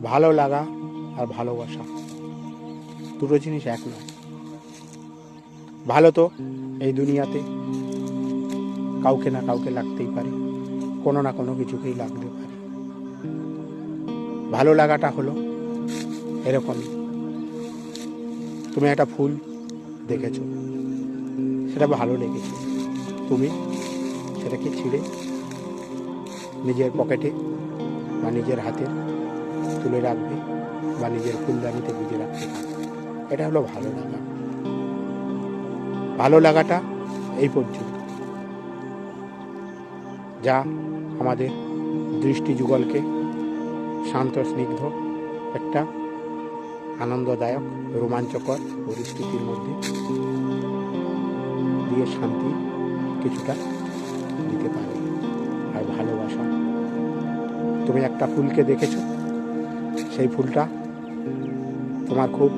ভালো লাগা আর ভালোবাসা দুটো জিনিস এক নয়। ভালো তো এই দুনিয়াতে কাউকে না কাউকে লাগতেই পারে, কোনো না কোনো কিছুকেই লাগতে পারে। ভালো লাগাটা হলো এরকম, তুমি একটা ফুল দেখেছো, সেটা ভালো লেগেছে, তুমি সেটাকে ছিঁড়ে নিজের পকেটে বা নিজের হাতে তুলে রাখবে বা নিজের ফুলদানিতে গুঁজে রাখতে পারবে। এটা হলো ভালো লাগা। ভালো লাগাটা এই পর্যন্ত, যা আমাদের দৃষ্টি যুগলকে শান্ত স্নিগ্ধ একটা আনন্দদায়ক রোমাঞ্চকর পরিস্থিতির মধ্যে দিয়ে শান্তি কিছুটা দিতে পারে। আর ভালোবাসা, তুমি একটা ফুলকে দেখেছো, সেই ফুলটা তোমার খুব,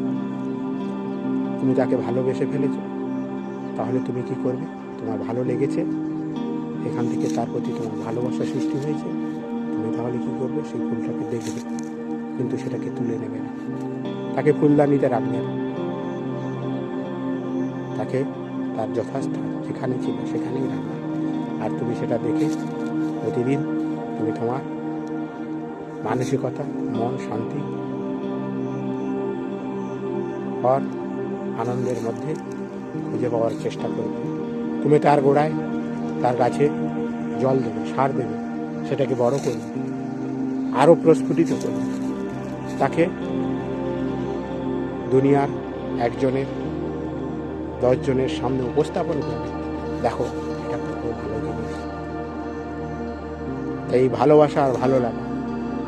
তুমি তাকে ভালোবেসে ফেলেছো, তাহলে তুমি কি করবে? তোমার ভালো লেগেছে, এখান থেকে তার প্রতি তোমার ভালোবাসা সৃষ্টি হয়েছে, তুমি তাহলে কি করবে? সেই ফুলটাকে দেখবে, কিন্তু সেটাকে তুলে নেবে না, তাকে ফুলদানিতে রাখবে না, তাকে তার যথাস্থান যেখানে ছিল সেখানেই রাখবে। আর তুমি সেটা দেখে প্রতিদিন তুমি তোমার মানসিকতা, মন শান্তি আর আনন্দের মধ্যে খুঁজে পাওয়ার চেষ্টা করবে। তুমি তার গোড়ায়, তার গাছে জল দেবে, সার দেবে, সেটাকে বড় করবে, আরও প্রস্ফুটিত করবে, তাকে দুনিয়ার একজনের 10 জনের সামনে উপস্থাপন করবে, দেখো এটা কত ভালো জিনিস। এই ভালোবাসা আর ভালো লাগা,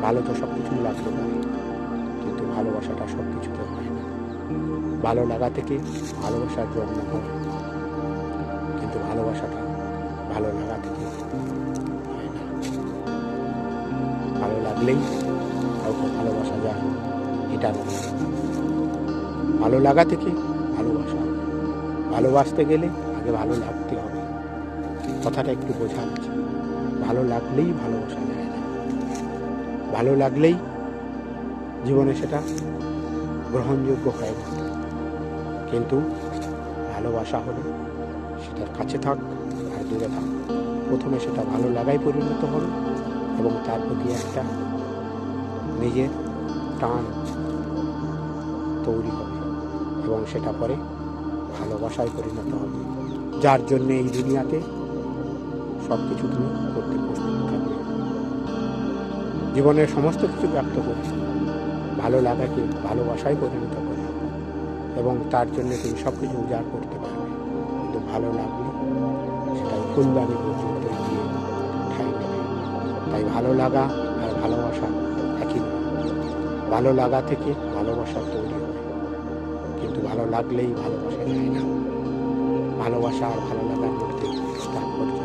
ভালো তো সব কিছুই লাগতে পারে, কিন্তু ভালোবাসাটা সব কিছুতে হয় না। ভালো লাগা থেকে ভালোবাসার জন্ম হয়, কিন্তু ভালোবাসাটা ভালো লাগা থেকে হয় না। ভালো লাগলেই কাউকে ভালোবাসা যায় এটা নয়। ভালো লাগা থেকে ভালোবাসা, ভালোবাসতে গেলে আগে ভালো লাগতে হবে। কথাটা একটু বোঝা আছে, ভালো লাগলেই ভালোবাসা যায় না। ভালো লাগলেই জীবনে সেটা গ্রহণযোগ্য হয় না, কিন্তু ভালোবাসা হলে সেটার কাছে থাক আর দূরে থাক, প্রথমে সেটা ভালো লাগায় পরিণত হবে এবং তার প্রতি একটা নিজের টান তৈরি হবে এবং সেটা পরে ভালোবাসায় পরিণত হবে, যার জন্যে এই দুনিয়াতে সব কিছু তুমি করতে প্রস্তুত থাকবে। জীবনের সমস্ত কিছু ব্যক্ত করে ভালো লাগাকে ভালোবাসায় পরিণত করে এবং তার জন্য তুমি সব কিছু উজাড় করতে পারবে, কিন্তু ভালো লাগলে সেটাই ফুলদানি পর্যন্ত গিয়ে ঠাঁই নেবে। তাই ভালো লাগা আর ভালোবাসা একই নয়। ভালো লাগা থেকে ভালোবাসা তৈরি হয়, কিন্তু ভালো লাগলেই ভালোবাসা যায় না। ভালোবাসা আর ভালো লাগার মধ্যে তাৎপর্য